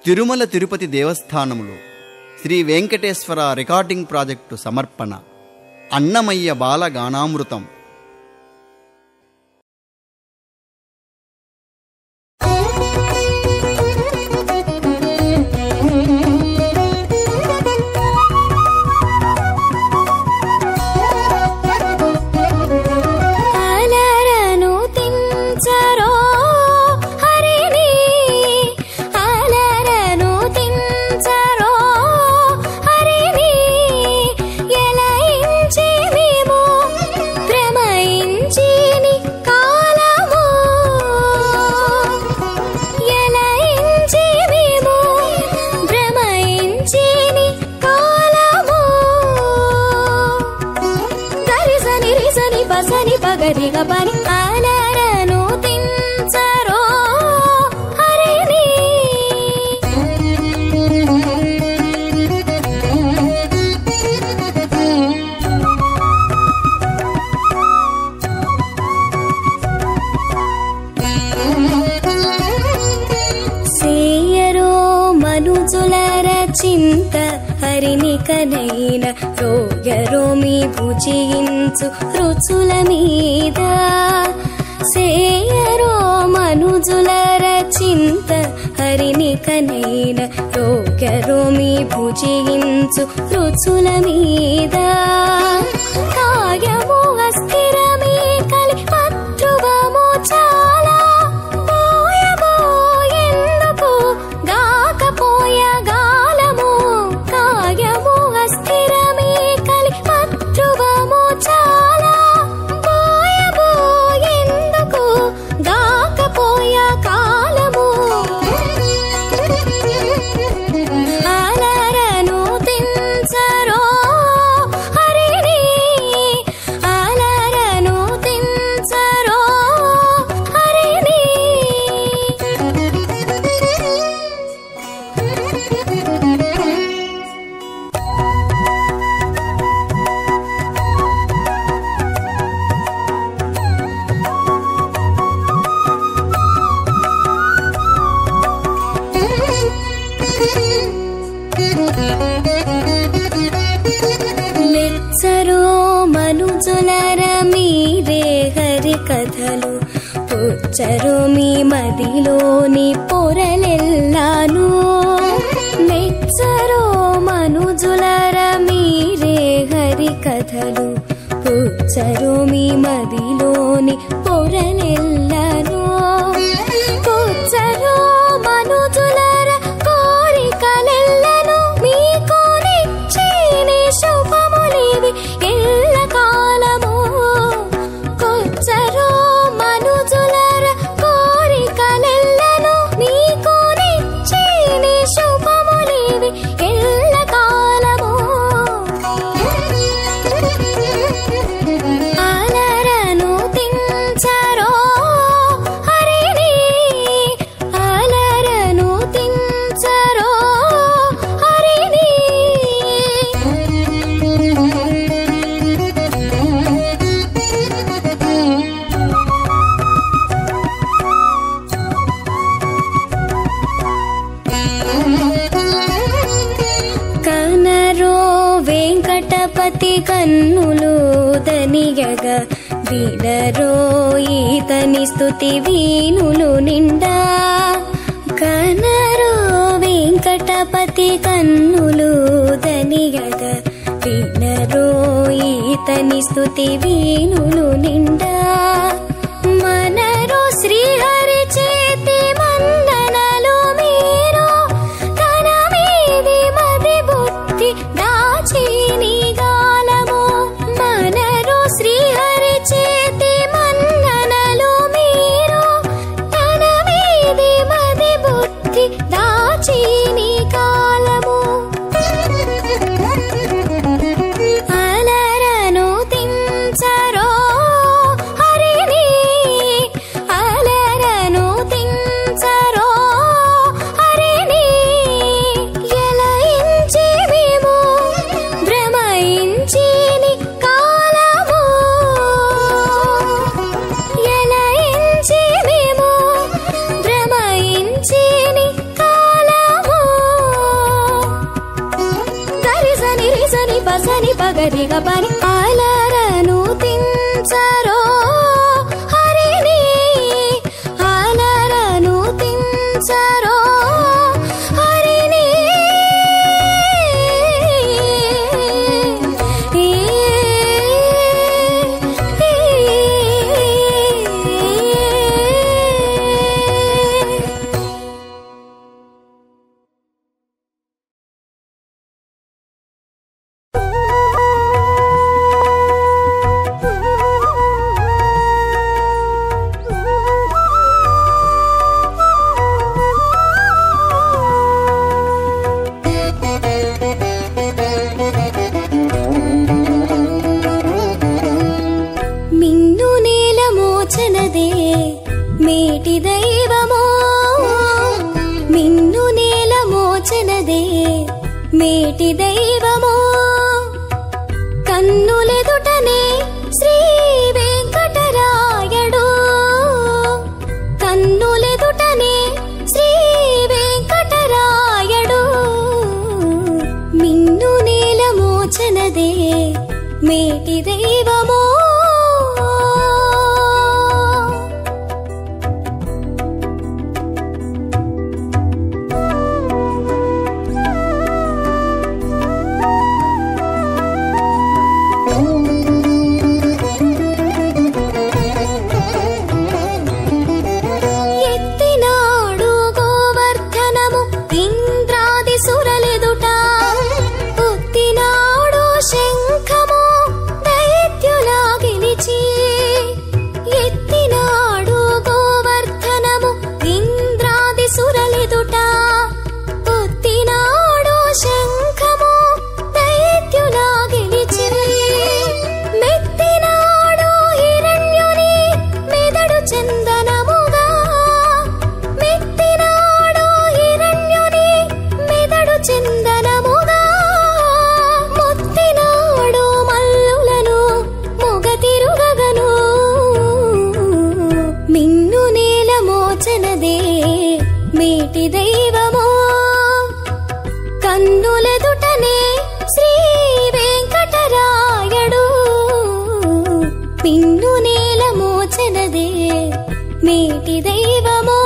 Tirumala Tirupati దేవస్థానములో Shri Venkateswara recording project సమర్పణ అన్నమయ్య బాలగానామృతం. చింత హరినికనైన రోగరోమి భుజించు రుచుల మీద సేయరో మనుజులర చింత హరినికనైన రోగరోమి భుజించు రుచుల మీద కాయము అస్థిరమే కలి పత్రువము చాలా పోయబోయేందుకు గాకపోయగా మెచ్చరో మనుజులర మీరే హరి కథలు పుచ్చరో మీ మదిలోని పొరలెల్లాను మెచ్చరో మనుజులర మీరే హరి కథలు పుచ్చరో మీ మదిలోని పొరలెల్లాను పుచ్చరో మనుజులర కోరికలెల్లను మీకు నిచ్చేని శుభములివి ఎల్ల కాలము కొచ్చరో మనుజులర కోరికలెల్లను మీకు నిచ్చేని శుభములివి ఎల్ల కాలము అలరను తించరో హరిని అలరను తించరో హరిని కనరో వెంకటపతి కన్నులు దనియగ వినరో ఈతని స్తుతి వీణులు నిండా కనరో వెంకటపతి కన్నులు దనియగ వినరో ఈతని స్తుతి వీణులు నిండా మనరో శ్రీహరి చేతి మందనలు మీరు తన మీది మది బుద్ధి దాచిని గాలము మనరో శ్రీహరి చేతి మందనలు మీరు తన మీది మది బుద్ధి దాచిని కాలము అలరను తించరో హరిని పసని పగరిగ పని అలరను తించరో హరిని అలరను తించరో హరిని మేటి దైవమో మిన్ను నేల మోచనదే మేటి దైవమో కన్నులెదుటనే శ్రీ వెంకటరాయడు కన్నులెదుటనే శ్రీ వెంకటరాయడు మిన్ను నేల మోచనదే మేటి దైవమో మేటి దైవమో కన్నులెదుటనే శ్రీ వెంకటరాయడు మిన్ను నేల మోచనదే మేటి దైవమో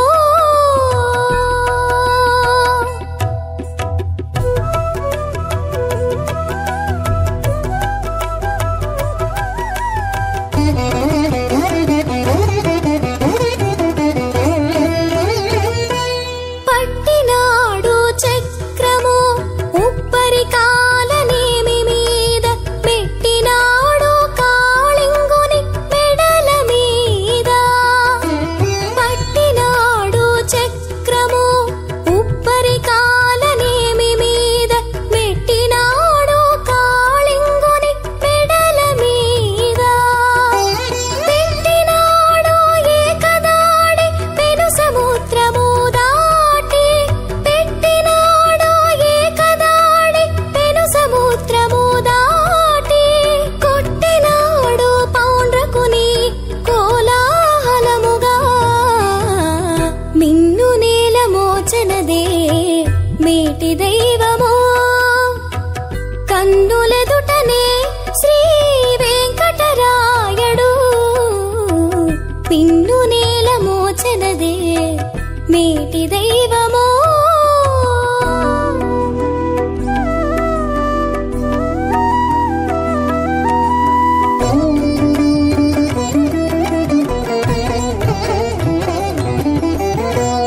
మేటి దైవమో కన్నులెదుటనే శ్రీ వెంకటరాయడు మిన్ను నేల మోచనదే మేటి దైవమో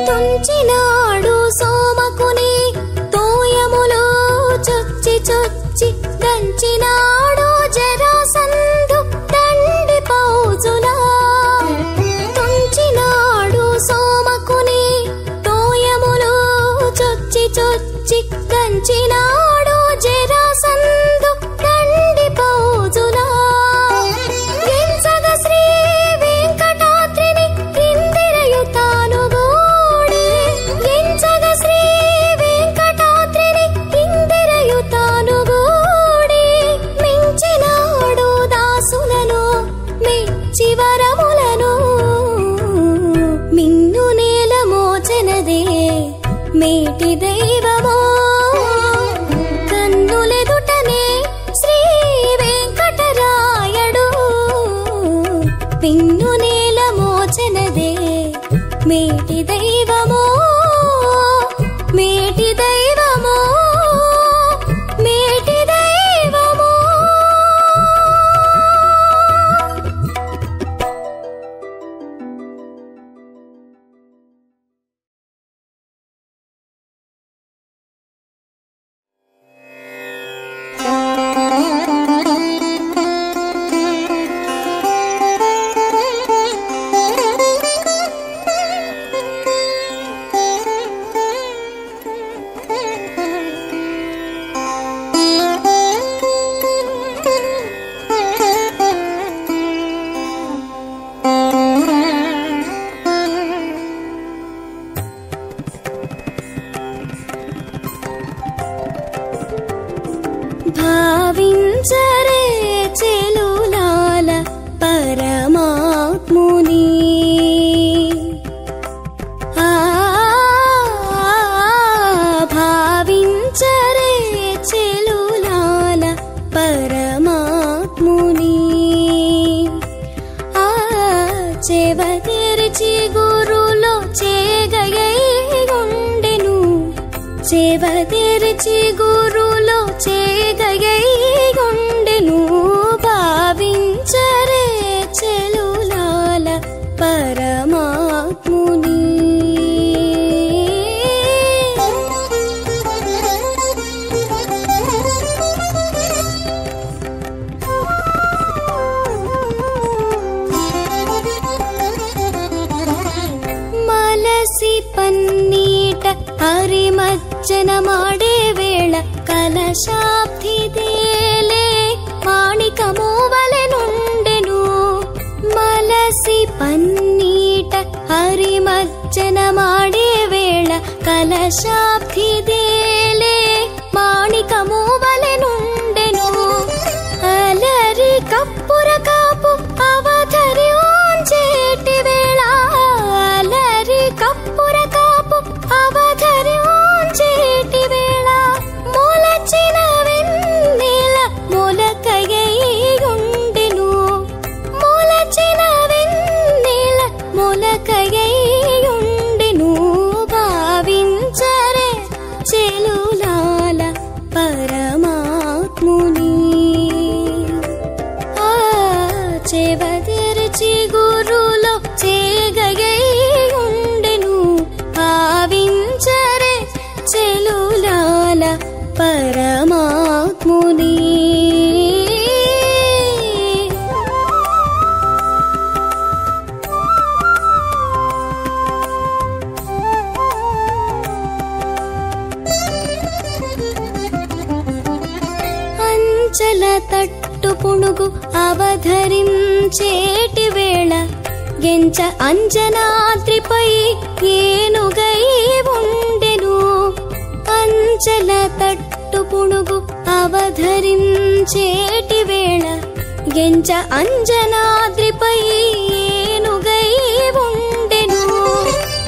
తుంచినాడు సోమకుని తోయములో చొచ్చి చొచ్చి దంచినాడు జరాసంధు దండి పౌజులా తుంచినాడు సోమకుని తోయములో భావించరే చెలులాల పరమాత్ముని. భావించరే చెలులాల పరమాత్ముని. చెవ తెరిచి గురులో చేగయుండెను. చెవ తెరిచి గురులో చేగయుండెను. భావించరే చెలులాల పరమాత్ముని. మలసి పన్నీట హరిమజ్జన మాడే వేళ కలశాబ్ది దేలే మాణికమూవలెనుండెను. మలసి పన్నీట హరిమజ్జన మాడే వేళ కలశాబ్ది దేలే మాణికమూవలెనుండెను. అలరి కప్పుర కాపు అవధరి ఓంచేటి వేళ. అలరి కప్పుర కాపు అవధరి ఓంచేటి వేళ. మొలచిన వెన్నెల మొలకయ్యుండెను. మొలచిన వెన్నెల మొలకయ్యుండెను. భావించరే చెలులాల పరమాత్ముని. చెవ తెరిచి గురులో చేగయుండెను. భావించరే చెలులాల పరమాత్ముని. అంచల తట్టు పుణుగు అవధరించేటి వేళ గెంచ అంజనాద్రిపై ఏనుగై ఉండెను. అంచల తట్టు పుణుగు అవధరించేటి వేళ గెంచ అంజనాద్రిపై ఏనుగై ఉండెను.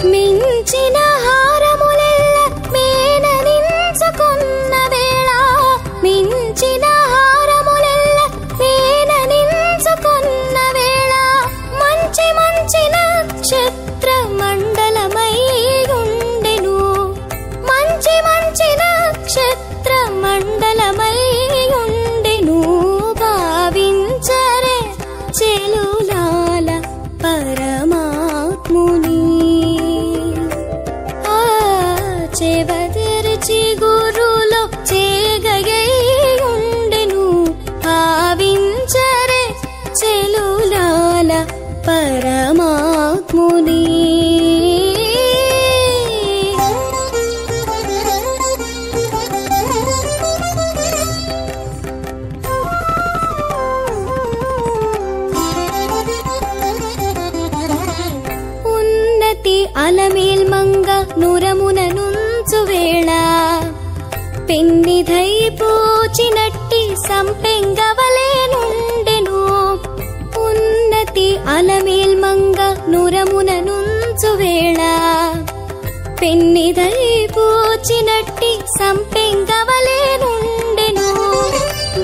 మించిన హారములెల్ల మేననించుకున్న వేళ. మించిన హారములెల్ల మేననించుకున్న వేళ. మంచి మంచి నక్షత్ర మండలమై ఉండెను. మంచి మంచి నక్షత్ర మండలమై ఉండెను. భావించరే చెలులాల పరమాత్ముని. చెవ తెరిచి గురులో చేగయుండెను. భావించరే చెలులాల పరమాత్ముని. ఉన్నతి అలమేల్మంగ నురమున నుంచు వేళ. పెన్నిధై పూచినట్టి సంపెంగవలేనుండెను. ఉన్నతి అలమేల్మంగ నురమున నుంచు వేళ. పెన్నిధై పూచినట్టి సంపెంగవలేనుండెను.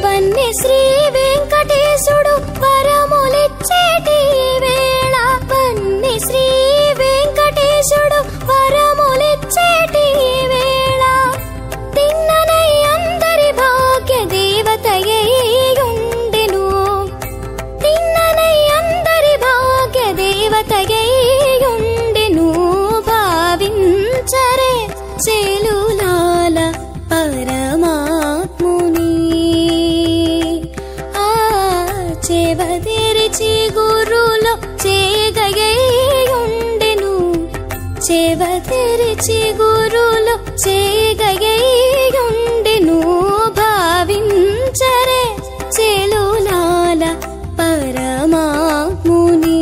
వన్నె శ్రీ వెంకటేశుడు వరములిచ్చేటి వేళ. వన్నె శ్రీ వెంకటేశుడు వరములిచ్చేటి వేళ. తిన్ననై అందరి భాగ్య దేవతయ్యుండెను. తిన్ననై అందరి భాగ్య దేవతయ్యుండెను. భావించరే చెలులాల పరమాత్ముని. చెవ తెరిచి గురులో చేగయుండెను. చెవ తెరిచి గురులో చేగయుండెను. భావించరే చెలులాల పరమాత్ముని.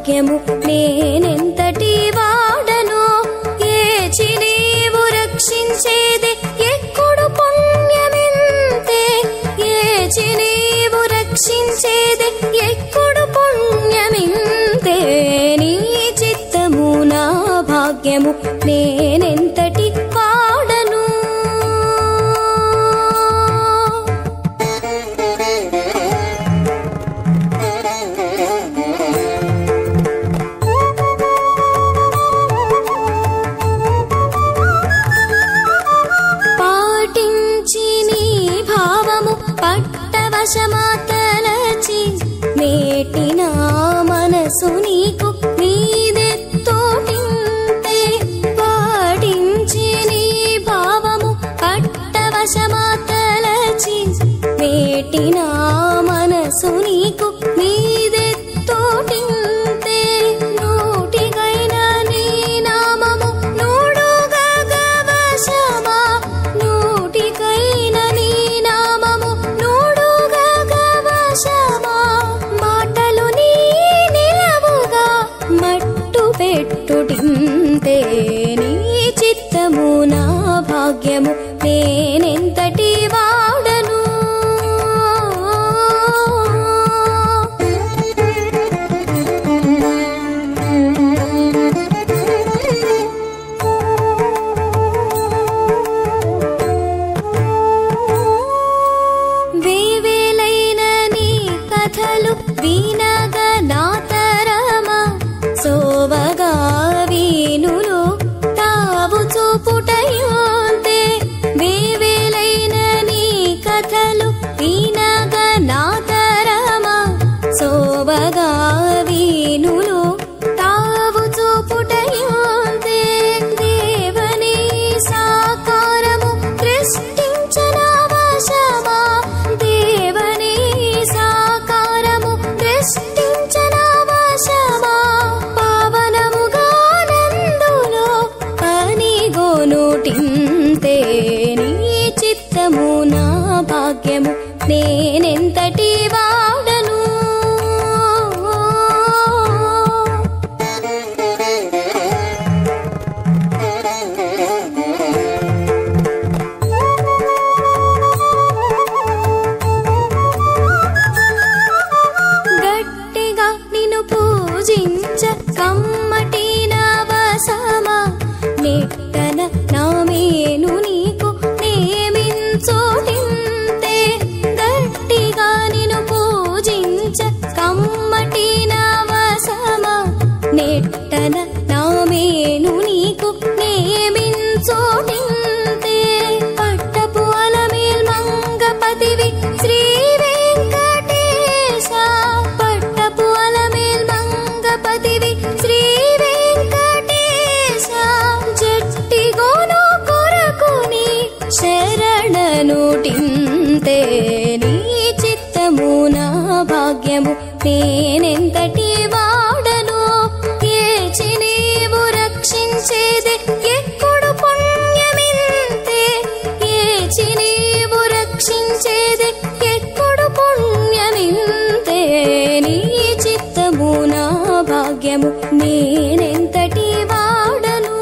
భాగ్యము నేనెంతటి వాడను ఏచి నీవు రక్షించేది ఎక్కుడు పుణ్యమింతే ఏచి నీవు రక్షించేది ఎక్కుడు పుణ్యమింతే నీ చిత్తము నా భాగ్యము నేనెంతటి వాడను వశమాతలచి మేటిన మనసు నీకు నీదెత్తోటింతే పాటించి నీ భావము పట్టవశమాతలచి మేటిన మనసు నీకు నీదెత్తోటింతే నోటికైన నీ నామము నోడుగా గవశమా నోటికైన నీ నామము మాటలు నీ నిలవుగా మట్టు పెట్టుటింతే నీ చిత్తము నా భాగ్యము నేనెంతటి వాడను వీనగా నాతరమా సోవగా వీనులు తావు చూపుటయోంతే వేవేలైన నీ కథలు వీనగా నాతరమా సోవగా వీనులు తావు చూపుటయోంతే దేవని సాకారము దృష్టించనా వశమా దేవని పావనముగా నందులో పనిగోనుటింతే నీ చిత్తము నా భాగ్యము నేనెంతటి వాడను కమ్మటి నవసమా నెట్టన నామేను నీకు నేమించోటింతే గట్టిగా నిన్ను పూజించ కమ్మటి నవసమా నెట్టన నామేను నీకు నేమించోటింతే పట్టపు అలమేల్ మంగపతివి శ్రీ వెంకటేశ పట్టపు అలమేల్ మంగపతివి శ్రీ వెంకటేశ జట్టిగోను కొరకుని శరణనుటింతే నీ చిత్తము నా భాగ్యము నేనెంతటి వాడను ఏచి నీవు రక్షించేది ఎక్కుడు పుణ్యమింతే ఏచి నీవు రక్షించేది ఎక్కుడు పుణ్యమింతే నీ చిత్తము నా భాగ్యము నేనెంతటి వాడను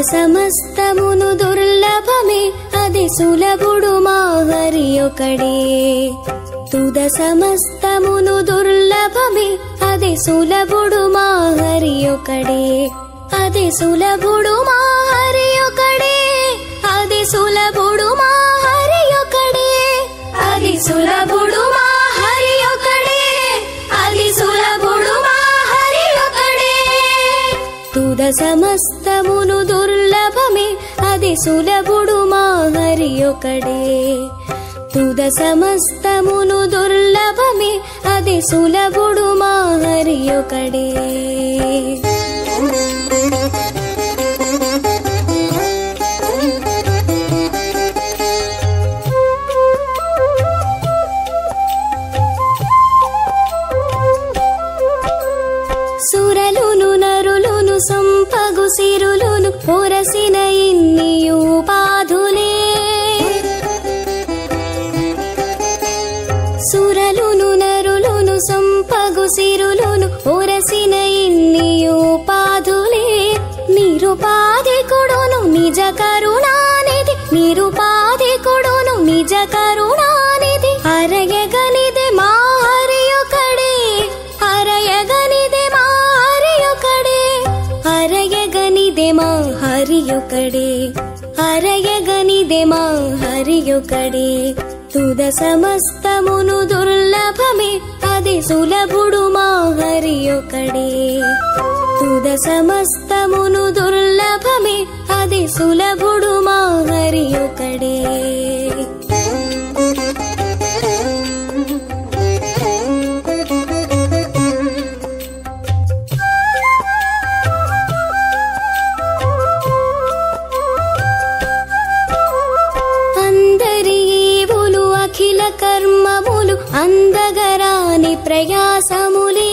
సమస్తమును దుర్లభమే అది సులభుడు మా హరి ఒకడే తుద సమస్తమును దుర్లభమే అది సులభుడు మా హరి ఒకడే అది సులభుడు మా హరి ఒకడే అది సులభుడు మా హరి ఒకడే అది సులభుడు మా హరి ఒకడే అది సులభుడు మా హరి ఒకడే తుద సమస్తమును దుర్లభమే అది సులభుడు మా హరి ఒకడే తుద సమస్తమును దుర్లభమే అది సులభుడు మా హరి ఒకడే. సురలును నరులును సంపగు సిరులును పొరసిన ఇన్ని ఉపాధులే. సురలును నరులును సంపగు సిరులును పొరసిన ఇన్ని ఉపాధులే. నిరుపాధికుడును నిజ కరుణానిధి, నిరుపాధికుడును నిజ కరుణానిధి. అరయగనిదే మా హరి ఒకడే, అరయగనిదే మా హరి ఒకడే, అరయగనిదే మా హరి ఒకడే, అరయగనిదే మా హరి ఒకడే. తుద సమస్తమును దుర్లభమే అది సులభుడు మా హరి ఒకడే. తుద సమస్తమును దుర్లభమే అది సులభుడు మా హరి ఒకడే. కర్మములు అందగరాని ప్రయాసములే.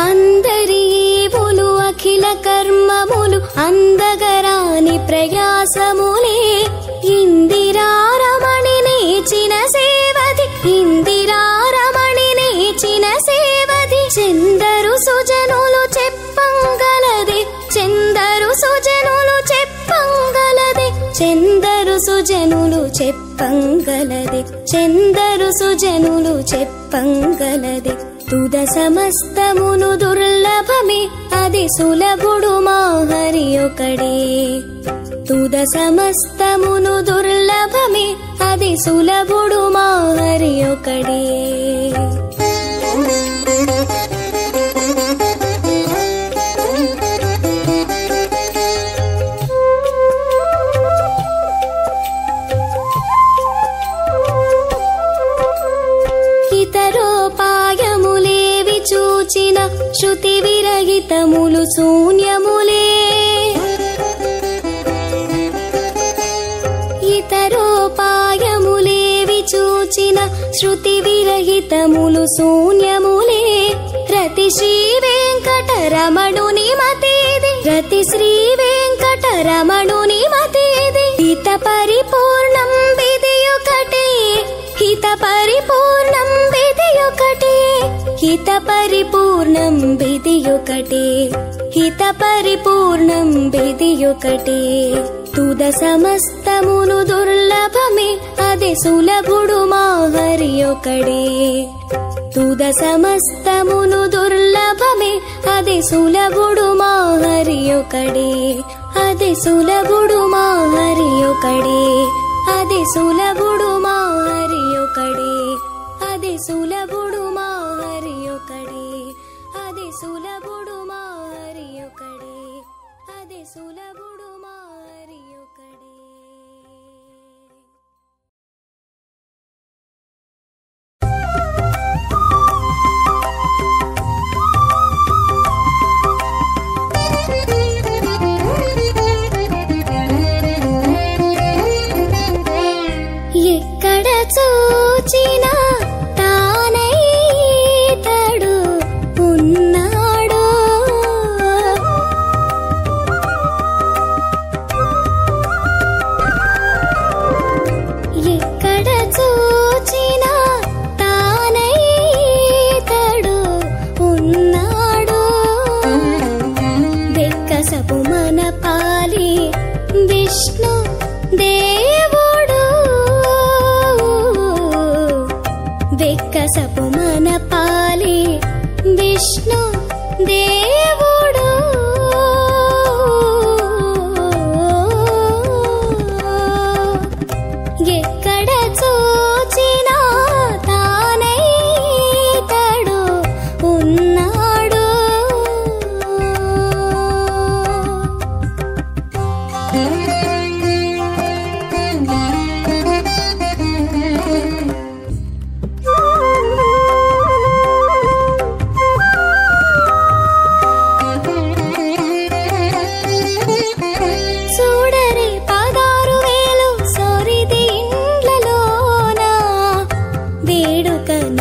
అందరీవులు అఖిల కర్మములు అందగరాని ప్రయాసములే. ఇందిరారమణి నేచిన సేవది, ఇందిరారమణి నేచిన సేవది. చెందరు సుజనులు చెప్పంగలది, చెందరు సుజనులు చెప్పంగలది, చెందరు సుజనులు చెప్పంగలది, చెందరు సుజనులు చెప్పంగలది. తుద సమస్తమును దుర్లభమే అది సులభుడు మా హరి ఒకడే. తుద సమస్తమును దుర్లభమే అది సులభుడు మా హరి ఒకడే. ఇతరోపాయములేవి చూచిన శృతి విరహితములు శూన్యములే. ఇతరోపాయములేవి చూచిన శృతి విరహితములు శూన్యములే. రతి శ్రీ వెంకటరమణుని మతేది, రతి శ్రీ వెంకటరమణుని మతేది. హిత పరిపూర్ణం విధి ఒకటే, హిత పరిపూర్ణం విధి ఒకటే, హిత పరిపూర్ణం విధి ఒకటే, హిత పరిపూర్ణం విధి ఒకటే. తుద సమస్తమును దుర్లభమే అది సులభుడు మా హరి ఒకడే. తుద సమస్తమును దుర్లభమే అది సులభుడు మా హరి ఒకడే. అది సులభుడు మా హరి ఒకడే, అది సులభుడు మా హరి ఒకడే, అది సులభుడు మా హరి ఒకడే, అది సులభుడు మా హరి ఒకడే, అది సులభుడు మా హరి ఒకడే. ఎక్కడ చూచినా తానై తడు ఉన్నాడు, ఎక్కడ చూచినా తానై తడు ఉన్నాడు. వెక్కసపు మన పాలి విష్ణు దేవుడు, వెక్కసపు మన పాలి విష్ణు దేవుడు. ఎక్కడ చూచినా తానై తడు ఉన్నాడు.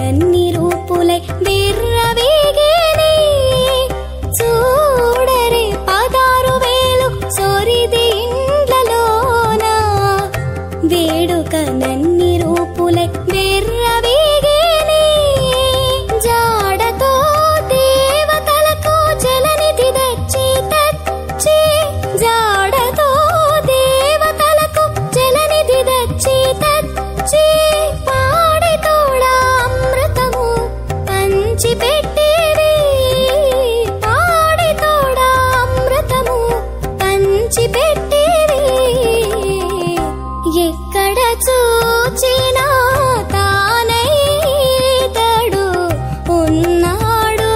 నన్ని రూపులై విర్రవీగేనే చూడరే 16,000 సొరిది ఇండ్లలోన వేడుక నన్ని రూపులై విర్రవీగేనే జాడతో దేవతలకు జలనిధి తెచ్చి జాడతో దేవతలకు జలనిధి తెచ్చి పాడి తోడా అమృతము పంచి పెట్టేది పాడి తోడా అమృతము పంచి పెట్టేది ఎక్కడ చూచినా తానై తడు ఉన్నాడు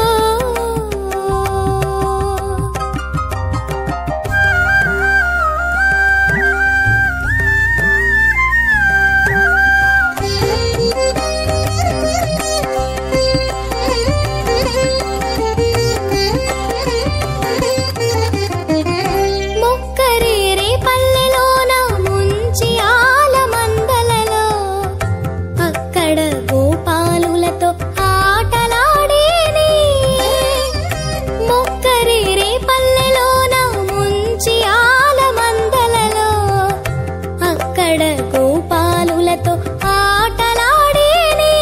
మొక్కరేరే పల్లెలోన ముంచి ఆలమందలలో అక్కడ గోపాలులతో ఆటలాడేనే మొక్కరేరే పల్లెలోన ముంచి ఆలమందలలో అక్కడ గోపాలులతో ఆటలాడేనే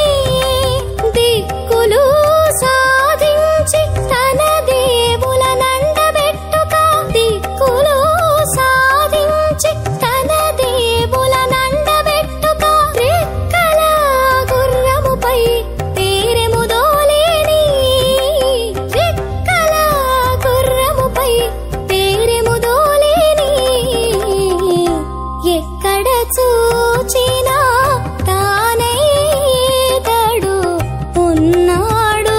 దిక్కులు సాధించి తన దేవుల నండబెట్టుక దిక్కులు సాధించి తన దేవుల నండబెట్టుక రెక్కల గుర్రముపై పేరెముదోలేని రెక్కల గుర్రముపై పేరెముదోలేని ఎక్కడ చూచినా తానై తడు ఉన్నాడు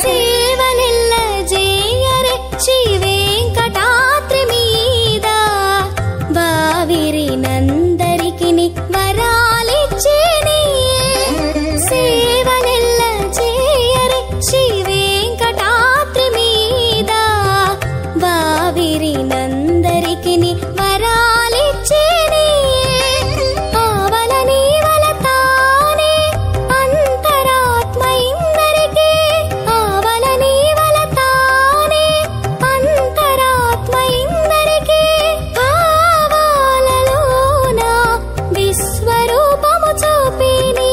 సేవలెల్ల జేయరే శ్రీ వెంకటాద్రి మీద వావిరి నందరికిని వరాలిచ్చేనే సేవలెల్ల జేయరే శ్రీ వెంకటాద్రి మీద వావిరి నందరికిని వరాలిచ్చేనే ఆవల నీవల తానే అంతరాత్మ ఇందరికీ ఆవల నీవల తానే అంతరాత్మ ఇందరికీ భావాలలోన విశ్వరూపము చూపిని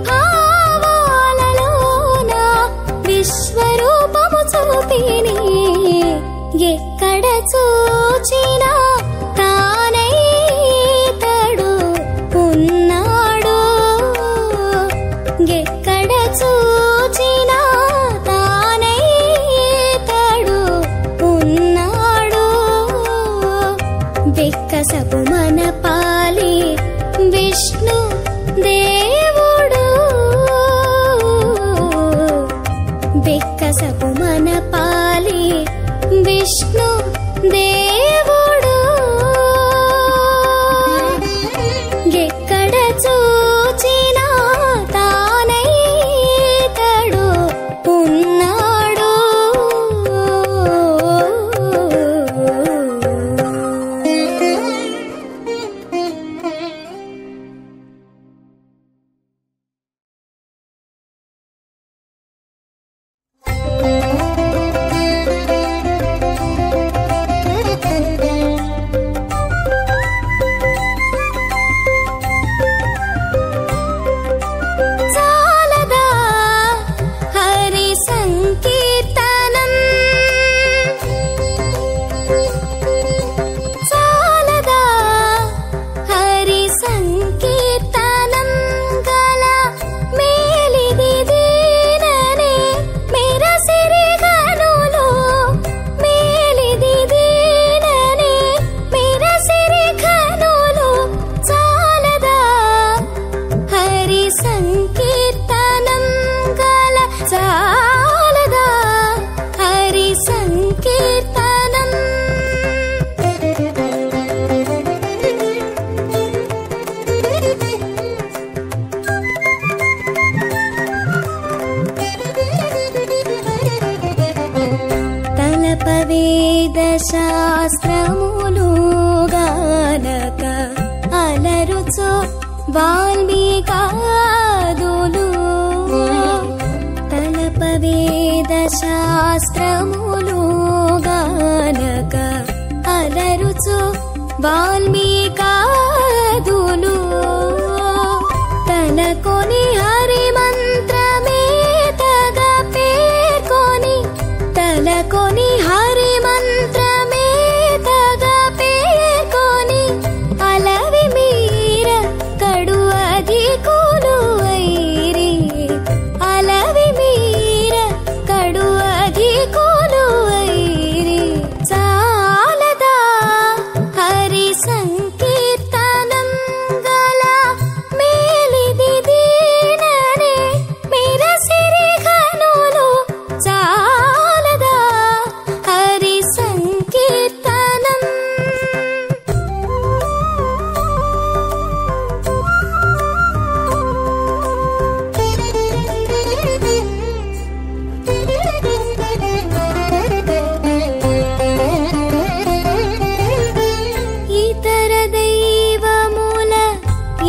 భావాలలోన విశ్వరూపము చూపిని ఎక్కడ చూచినా తానై తడు ఉన్నాడు ఎక్కడ చూచినా తానై తడు ఉన్నాడు విక్కసపు మన పాలి విష్ణు దేవుడు విక్కసపు మన పాలి విష్ణు దేవుడు ఎక్కడ చూచినా తానై తడు ఉన్నాడు శాస్త్రములు గానక అలరుచు వాల్మీకాదులు తలప వేద శాస్త్రములు గానక అలరుచు వాల్మీకాదులు తలకొని హరి మంత్రమే తగా పేర్కొని తలకొని హరి మంత్రమే తగా పేర్కొని అలవి మీర కడు అధికులు ఐరి అలవి మీర కడు అధికులు ఐరి చాలదా హరి సంకీర్తనం గల మేలిది దీననే మిరసిరి ఘనులు చాలదా హరి సంకీర్తనం ఇతర దైవముల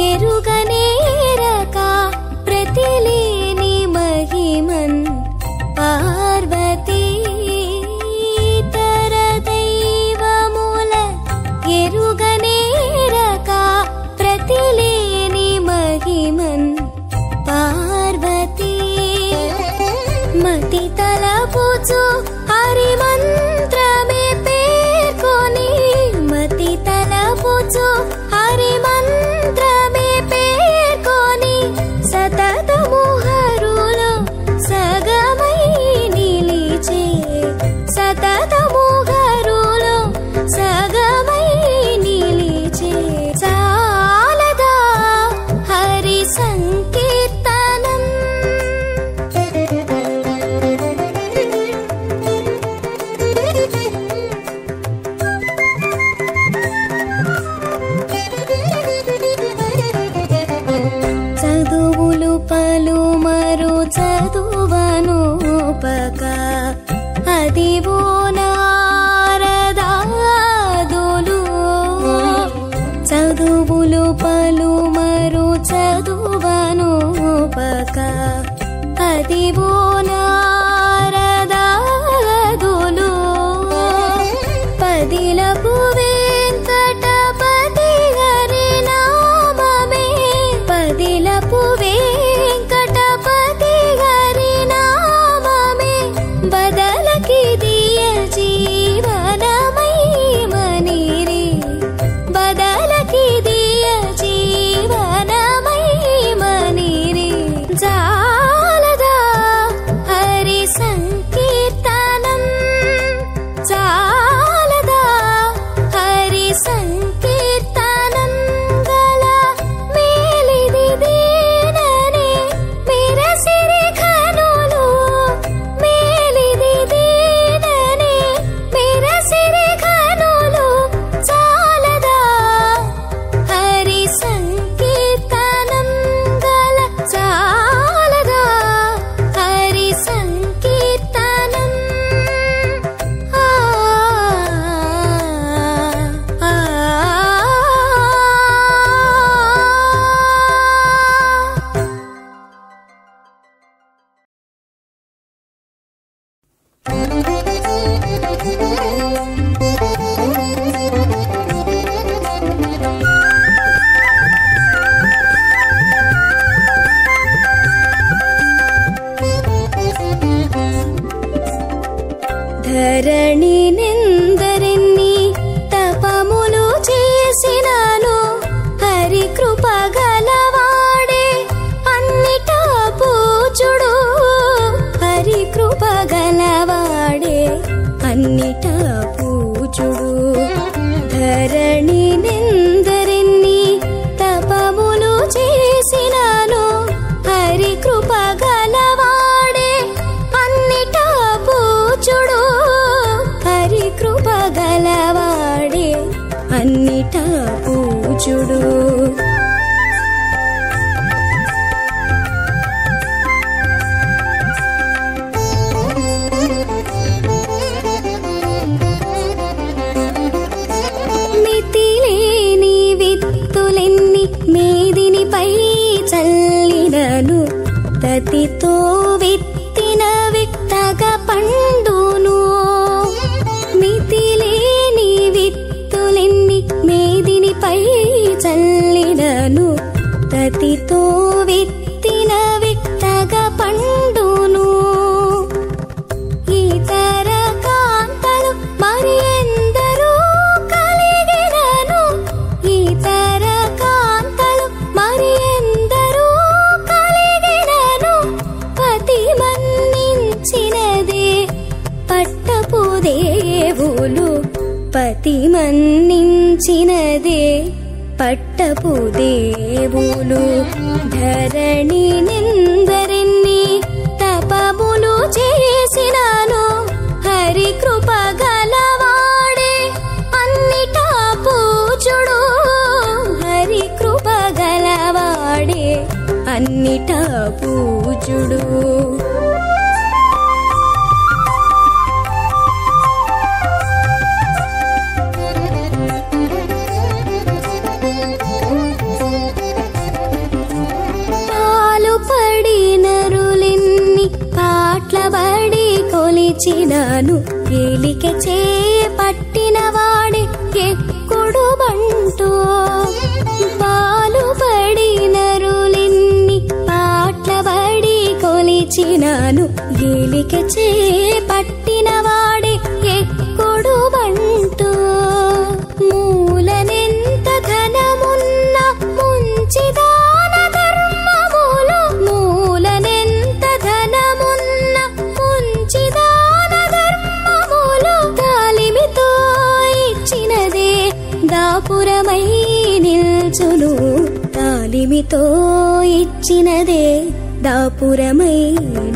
ఎరుగనేరక ప్రతిలేని మహిమన్ పార్వతీ ఇతర దైవముల ఎరుగనేరక ప్రతిలేని మహిమన్ పార్వతీ మతి తలపుచు హరి మంత్రమే పేర్కొని మతి తలపుచు హరి మంత్రమే పేర్కొని సతతము హరులో సగమై నిలిచే సతతము హరులో సగమై నిలిచే చాలదా హరి సంకీర్తనం చదువులు పలుమరు చదువనోపక అదివో నారదాదులు చదువులు పలుమరు చదువనోపక అదివో నారదాదులు పదిలపు వెంకటపతి హరి నామమే పదిలపు వెంకటపతి హరి నామమే బదలకి దియ జీవనమై మనిరి బదలకి దియ జీవనమై మనిరి చాలదా హరి సంకీర్తనం చాలదా హరి సంకీర్తనం గల మేలిది దీననే మిరసిరి ఘనులు మేలిది దీననే మిరసిరి ఘనులు చాలదా హరి సంకీర్తనం గల చాలదా హరి సంకీర్తనం ఆ ఆ ధరణి నిందరిన్ని తపములు చేసినాను హరి కృప గలవాడే అన్నిటా పూజుడు హరి కృప గలవాడే అన్నిటా పూజుడు ధరణి నిందరిన్ని తపములు చేసినాను హరి కృప గలవాడే అన్నిటా పూజుడు హరి కృప గలవాడే అన్నిటా పూజుడు తతితో విత్తిన విత్తగ పండును. మితిలేని విత్తులెన్ని మేదినిపై చల్లినను. తతితో విత్తిన విత్తగ పండును. ఇతర కాంతలు మరి ఎందరూ కలిగినను. ఇతర కాంతలు మరి ఎందరూ కలిగినను. పతి మన్నించినదే పట్టపు దేవులు. పతి మన్నించినదే పట్టపు దేవులు. ధరణి నిందరెన్ని తపములు చేసినాను. హరి కృప గలవాడే అన్నిటా పూజుడు. హరి కృప గలవాడే అన్నిటా పూజుడు. పాట్లబడి కొలిచినాను. ఏలిక చేపట్టిన వాడే ఎక్కుడు బంటూ. పాలుబడి నరులిన్ని పాట్లబడి కొలిచినాను. ఏలిక చేపట్టిన వాడే ఎక్కుడు బంటూ. మూలనెంత ధనమున్న ముంచిదాన ధర్మములు. మూలనెంత ధనమున్న ముంచిదాన ధర్మములు. తాలిమితో ఇచ్చినదే దాపురమై నిల్చును. తాలిమితో ఇచ్చినదే దాపురమై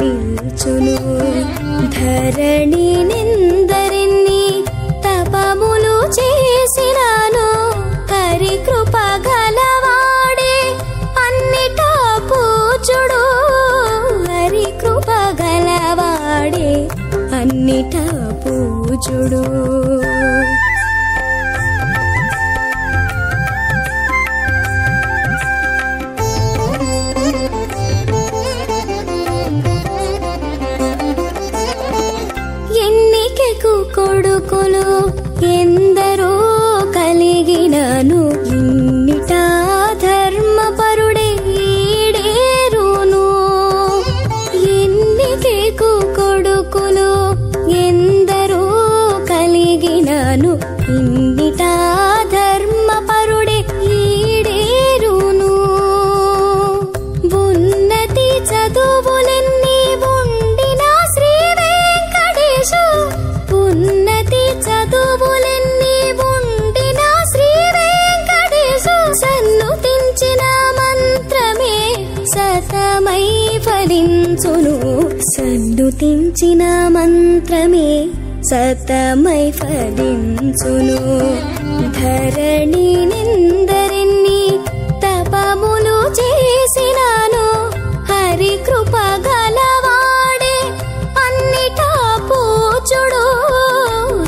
నిల్చును. ధరణి నిందరెన్ని తపములు చేసినాను. హరి కృప గలవాడే అన్నిటా పూజుడు. హరి కృప గలవాడే అన్నిటా పూజుడు. ఎన్నికకు కొడుకులు ఎందరో కలిగినను. ఇన్నిటా ధర్మపరుడే ఈడేరును. ఎన్నికకు కొడుకులు ఎందరో కలిగినను. ఇన్నిటా ధర్మపరుడే ఈడేరును. ఉన్నతి చదువులెన్ని ఉండిన శ్రీ వెంకటేశు. ఉన్నతి చదువులెన్ని ఉండిన శ్రీ వెంకటేశు. సన్నుతించిన మంత్రమే సతమై ఫలించును. సన్నుతించిన మంత్రమే సతమై ఫలించును. ధరణి నిందరెన్ని తపములు చేసినాను. హరి కృప గలవాడే అన్నిటా పూజుడు.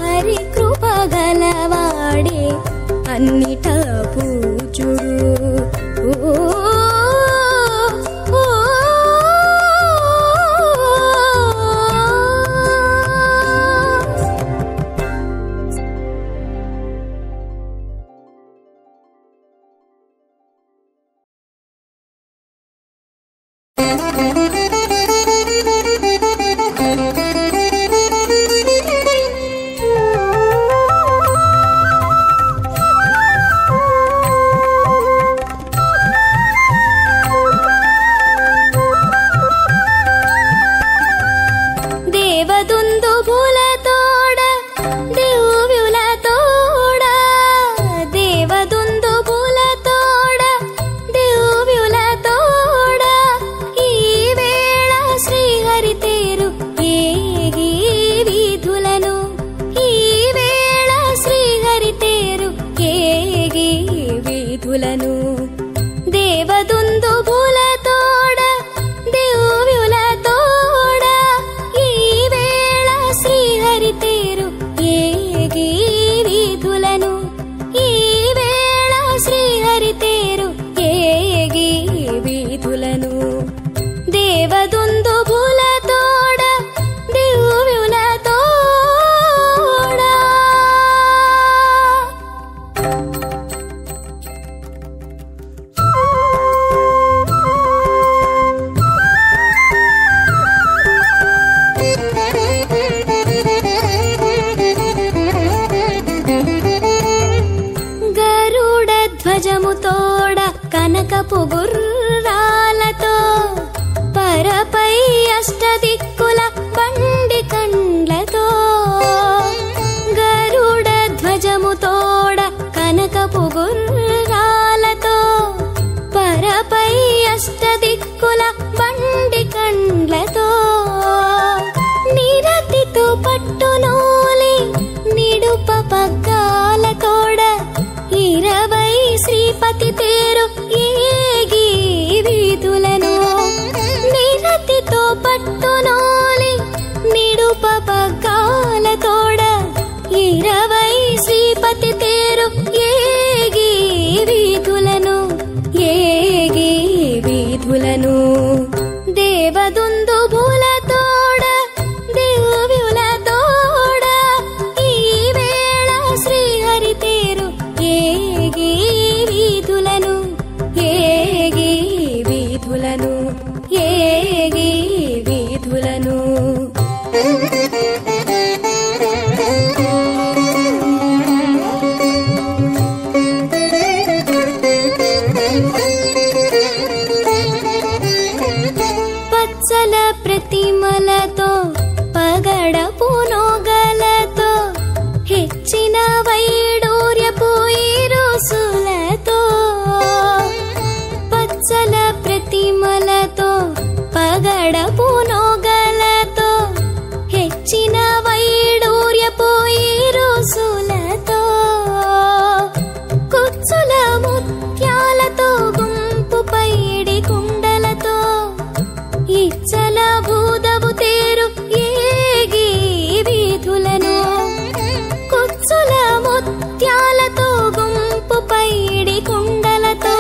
హరి కృప గలవాడే అన్నిటా పూజుడు. తోడ కనకపు గుర్రాలతో పరపై అష్టదిక్కుల బండి కండ్లతో గరుడ ధ్వజము తోడ కనకపు గుర్రాలతో పరపై అష్టదిక్కుల బండి కండ్లతో నిరతితో పట్టునోలి నిడుప పగ్గాల తోడ 20 శ్రీపతి తేరు ఏగి వీధులను నిరతితో పట్టునోలి నిడుప పగ్గాల తోడ 20 శ్రీపతి తేరు ఏగి వీధులను దేవదుందుభుల తోడ దివ్యుల తోడ ఈ వేళ శ్రీహరి తేరు ఏగి వీధులను ఏగి వీధులను ఏగి వీధులను పచ్చల ప్రతిమలతో పగడపు నొగలతో హెచ్చిన వైడూర్యపు ఇరుసులతో పచ్చల ప్రతిమలతో పగడపు నొగలతో హెచ్చిన వైడూర్యపు ఇరుసులతో కుచ్చుల ముత్యాలతో గుంపు పైడి కుండలతో ఇచ్చల భూదవు తేరు ఏగి వీధులను కుచ్చుల ముత్యాలతో గుంపు పైడి కుండలతో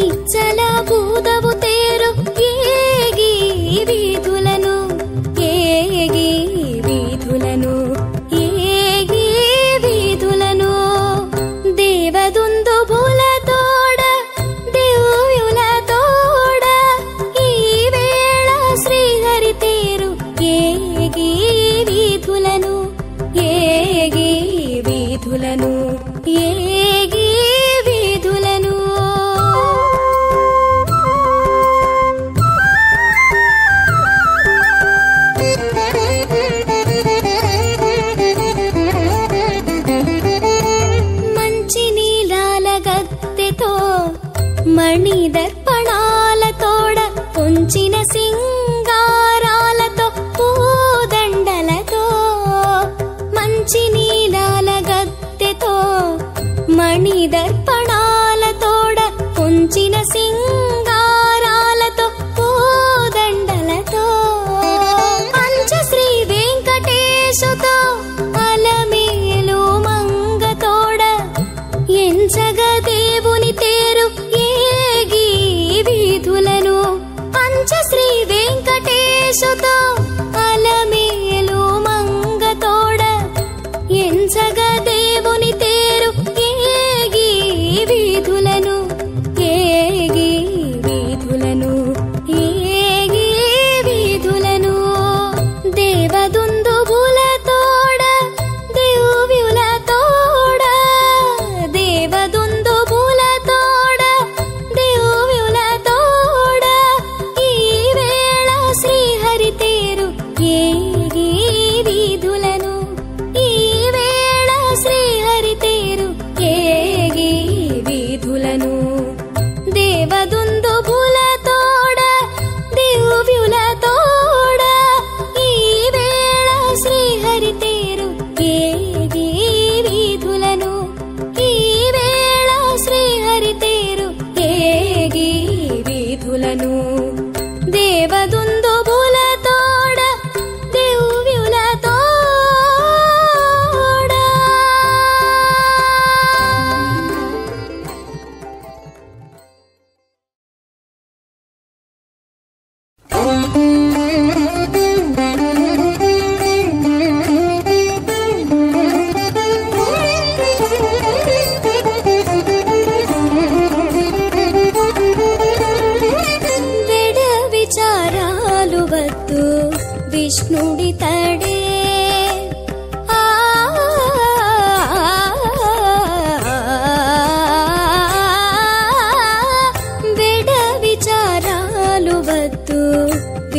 ఇచ్చల భూదవు తేరు ఏగి వీధులను ఏగి వీధులను ఏగి వీధులను దేవదుందుభుల తోడ దివ్యుల తోడ ఈ వేళ శ్రీహరి తేరు ఏగి వీధులను ఏగి వీధులను ఏగి వీధులను మంచి నీలాల గద్దెతో మణి దర్పణాల తోడ పొంచిన సింగారాలతో పూదండలతో మంచి నీలాల గద్దెతో మణి దర్పణాల తోడ పొంచిన సింగారాలతో పూదండలతో అంచ శ్రీ వెంకటేశుతో అలమేలు మంగ తోడ ఎంచగ దేవుని తేరు ఏగి వీధులను అంచ శ్రీ వెంకటేశుతో అలమేలు మంగ తోడ ఎంచగ దేవుని తేరు ఏగి వీధులను ఏగి వీధులను ఏగి వీధులను దేవదుందుభుల తోడ దివ్యుల తోడ దేవదుందుభుల తోడ దివ్యుల తోడ ఈ వేళ శ్రీహరి తేరు ఏగి వీధులను ఈ వేళ శ్రీహరి తేరు ఏగి వీధులను దేవదుందుభుల తోడ దివ్యుల తోడ ఈ వేళ శ్రీహరి తేరు ఏగి వీధులను ఈ వేళ శ్రీహరి తేరు ఏగి వీధులను దేవదుందుభుల తోడ దివ్యుల తోడ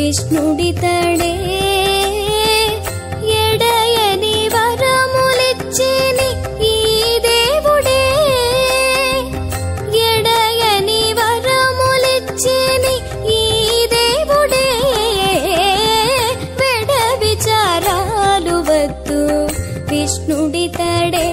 విష్ణుడితడే ఎడయని వరములిచ్చిని ఈ దేవుడే ఎడయని వరములిచ్చిని ఈ దేవుడే వెడ విచారాలు వద్దు విష్ణుడితడే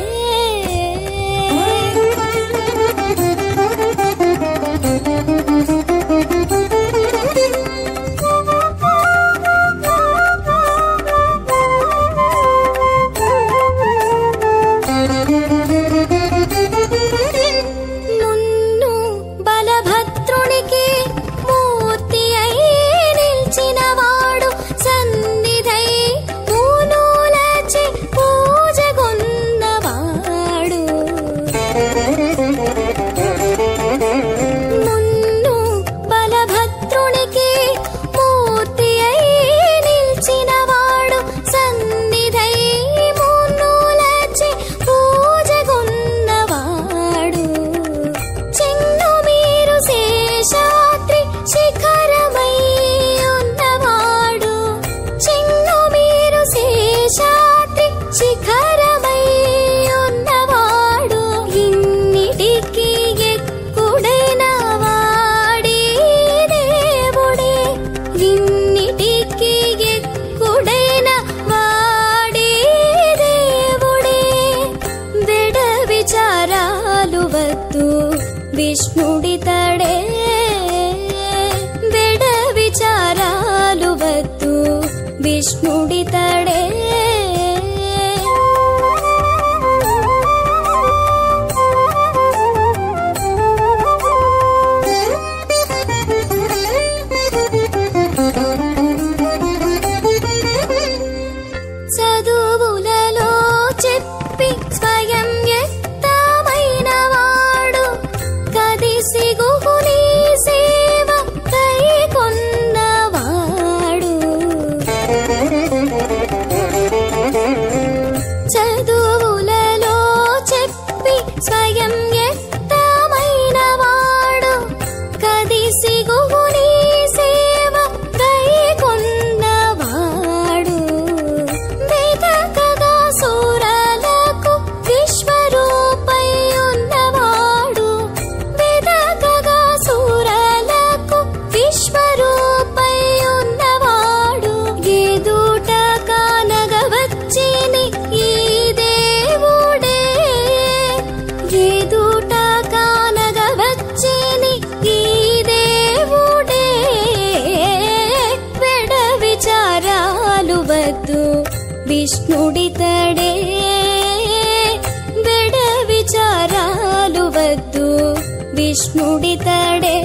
విష్ణుడితడే వెడ విచారాలు వద్దు విష్ణుడితడే చదువులలో చెప్పి స్వయం వ్యక్తమైన వాడు కదిసిగుని సేవ కైకొన్నవాడు చదువులలో చెప్పి స్వయం వ్యక్తమైన వాడు కదిసిగుని సేవ కైకొన్నవాడు వెదకగా సురలకు విశ్వరూపై ఉన్నవాడు వెదకగా సురలకు విశ్వరూపై ఉన్నవాడు ఎదుట కానగవచ్చిని ఈ దేవుడే ఎదుట కానగవచ్చిని ఈ దేవుడే వెడ విచారాలు వద్దు విష్ణుడితడే వెడ విచారాలు వద్దు విష్ణుడితడే